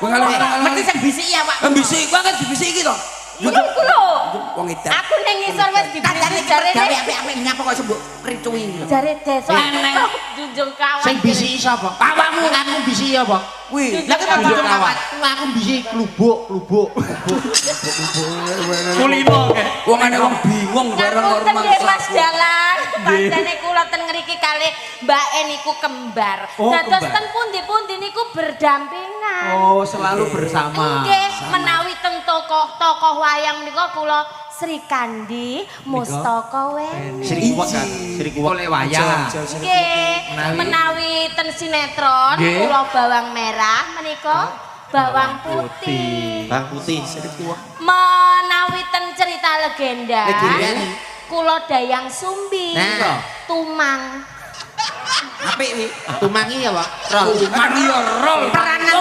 Mesti sing bisiki ya, Pak. Bisik banget dibisiki to. Iku lho. Wong edan. Aku ning ngisor wis dibisiki jare gawe apik-apik nyapa kok sembuk ricuwi. jare desa junjung kawan. Sing bisiki sapa? Awakmu Aku bisiki apa? Kuwi. Lah kok junjung kawan. Aku bisiki klubuk. Kulino kae. Wong wong bingung bareng karo Ngapunten nggih Mas mangsa. Dalang. Pancene kula ten ngriki kalih Mbak E niku kembar. Dados ten pundi-pundi niku berdampingan. Oh, selalu bersama. Nggih, menawi teng tokoh wayang menika kula Sri Kandi Mustaka Weni. Sri kuwak kan. Sri kuwak Oleh wayang. Nggih, menawi ten sinetron kula bawang merah menika bawang putih. Bang putih Sri kuwak. Menawi ten cerita legenda. Legenda. Kula Dayang Sumbi. Nah. Tumang. Apik wi. Tumangi ya, Pak. Mari rol. Peranan